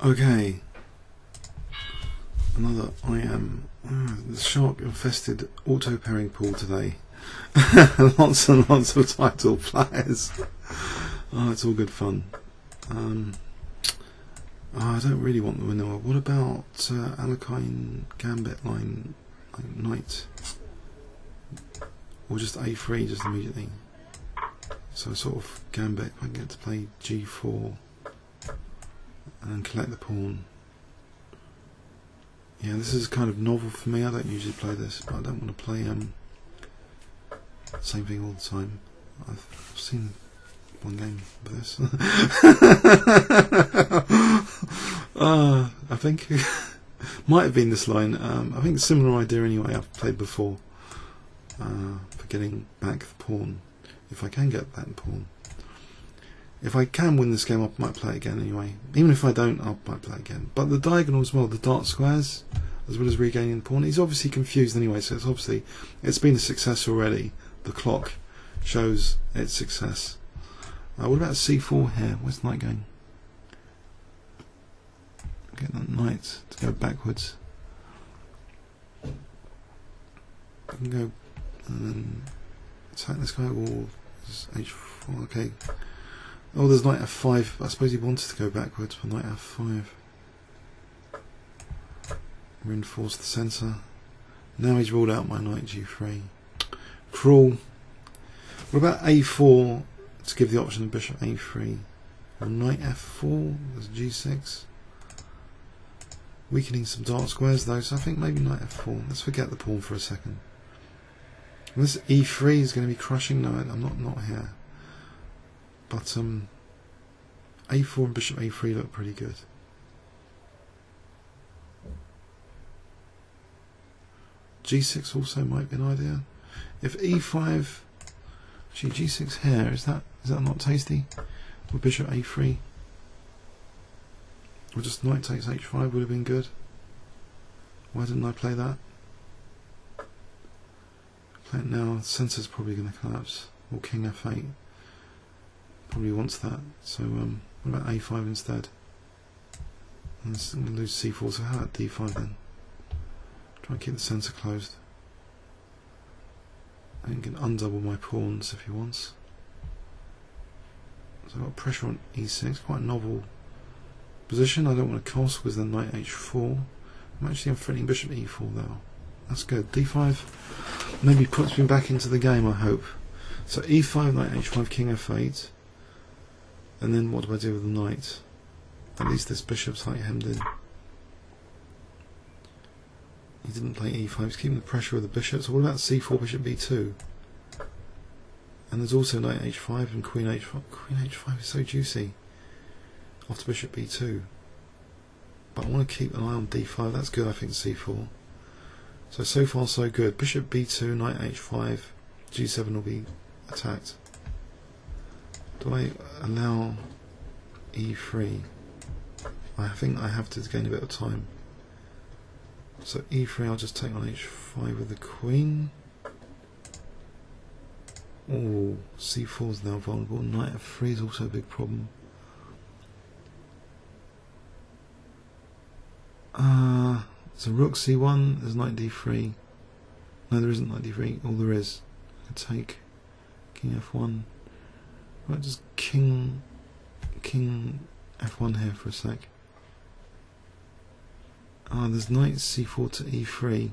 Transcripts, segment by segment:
Okay, another the shark infested auto pairing pool today. Lots and lots of title players. Oh, it's all good fun. I don't really want the Winawer. What about Alapin Gambit line like knight, or just A3 just immediately? So sort of Gambit. If I can get to play G4 and then collect the pawn. Yeah, this is kind of novel for me. I don't usually play this, but I don't want to play same thing all the time. I've seen one game of this. I think might have been this line. I think similar idea anyway. I've played before for getting back the pawn. If I can get back the pawn. If I can win this game, I might play it again anyway. Even if I don't, I might play it again. But the diagonal as well, the dark squares, as well as regaining the pawn. He's obviously confused anyway, so it's been a success already. The clock shows its success. What about C4 here? Where's the knight going? Get that knight to go backwards. I can go and then attack this guy, or H4. Okay. Oh, there's knight F5. I suppose he wanted to go backwards for knight F5. Reinforce the centre. Now he's ruled out my knight G3. Cruel. What about A4 to give the option of bishop A3? Or knight F4 as G6. Weakening some dark squares though, so I think maybe knight F4. Let's forget the pawn for a second. And this E3 is going to be crushing. No, I'm not here. But A4 and bishop A3 look pretty good. G6 also might be an idea. If E5, actually G6 here, is that not tasty? With bishop A3, or just knight takes H5 would have been good. Why didn't I play that? Play it now. Centre's probably going to collapse. Or king F8 probably wants that. So what about A5 instead? And I'm going to lose C4. So how about D5 then? Try and keep the centre closed. And can undouble my pawns if he wants. So I've got pressure on E6, quite a novel position. I don't want to castle because then knight H4. I'm threatening bishop E4 though. That's good. D5 maybe puts me back into the game, I hope. So E5, knight H5, king F8. And then what do I do with the knight? At least this bishop's like hemmed in. He didn't play E5, he's keeping the pressure of the bishop. So what about C4, bishop B2? And there's also knight H5 and queen H5. Queen H5 is so juicy. After bishop B2. But I want to keep an eye on D5, that's good I think, C4. So far so good. Bishop B2, knight H5, G7 will be attacked. Do I allow E3? I think I have to gain a bit of time. So E3, I'll just take on H5 with the queen. Oh, C4 is now vulnerable. Knight F3 is also a big problem. So rook C1, there's knight D3. No, there isn't knight D3. Oh, there is. I can take king F1. Right, just king F1 here for a sec. There's knight C4 to E3.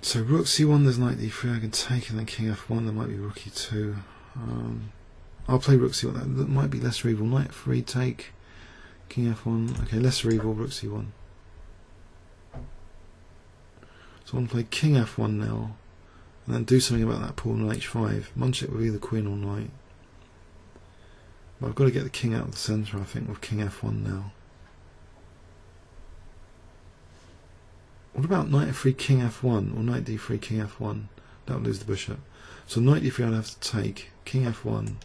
So rook C1, there's knight D3. I can take, and then king F1. There might be rook E2. I'll play rook C1. That might be lesser evil. Knight F3 take. King F1. Okay, lesser evil. Rook C1. So I want to play king F1 now, and then do something about that pawn on H5. Munch it with either queen or knight. But I've got to get the king out of the centre, I think, with king F1 now. What about knight F3, king F1, or knight D3, king F1? That would lose the bishop. So knight D3 I'd have to take, king F1.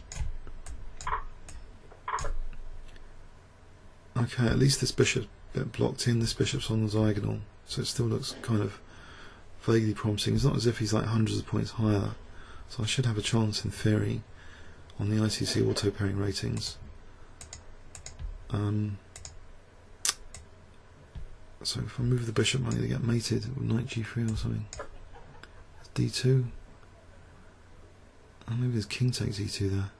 Okay, at least this bishop's a bit blocked in, this bishop's on the diagonal, so it still looks kind of vaguely promising. It's not as if he's like hundreds of points higher, so I should have a chance in theory on the ICC auto pairing ratings. So if I move the bishop, I need to get mated with knight g3 or something. d2. Oh, maybe there's king takes e2 there.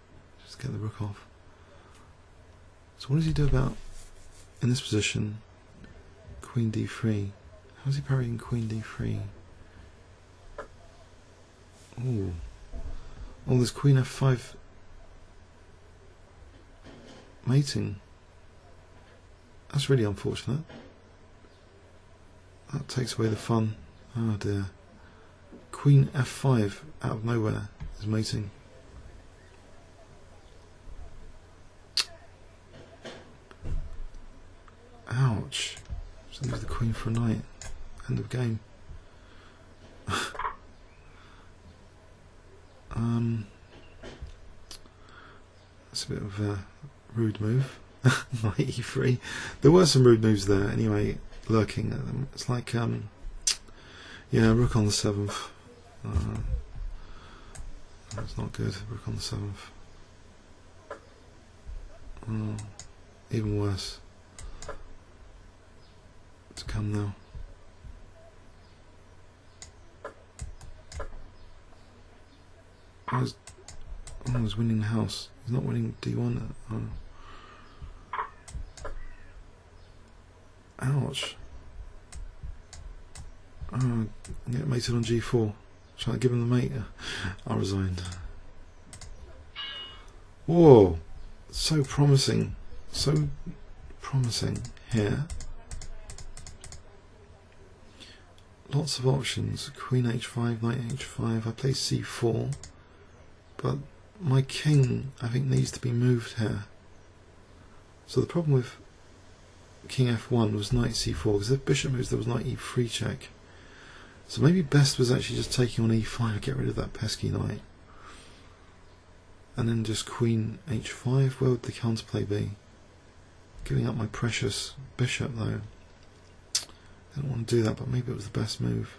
Just get the rook off. So what does he do about, in this position, queen d3? How's he parrying queen d3? Ooh. Oh, there's queen f5 mating. That's really unfortunate. That takes away the fun. Oh dear. Queen f5 out of nowhere is mating. Ouch. So leave the queen for a knight. End of game. That's a bit of a rude move. Knight e3. There were some rude moves there anyway, lurking at them. It's like, yeah, rook on the 7th. That's not good, rook on the 7th. Oh, even worse to come now. I was winning the house. He's not winning d1. Ouch. Oh, I get mated on g4. Shall I give him the mate? I resigned. Whoa. So promising. So promising here. Lots of options. Queen h5, knight h5. I play c4. But my king, I think, needs to be moved here. So the problem with king f1 was knight c4, because if bishop moves there was knight e3 check. So maybe best was actually just taking on e5, get rid of that pesky knight. And then just queen h5, where would the counterplay be? Giving up my precious bishop though. I don't want to do that, but maybe it was the best move.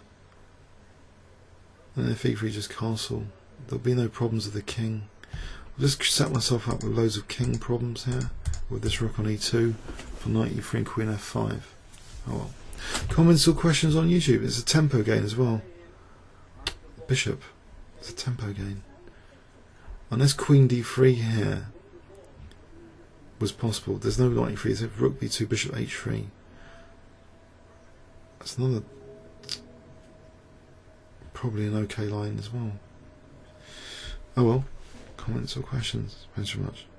And if e3 just castle, there'll be no problems with the king. I'll just set myself up with loads of king problems here, with this rook on e2 for knight e3 and queen f5. Oh well. Comments or questions on YouTube? It's a tempo gain as well. Bishop. It's a tempo gain. Unless queen d3 here was possible. There's no knight e3, so rook b2, bishop h3. That's another, probably an okay line as well. Oh well. Comments or questions? Thanks very much.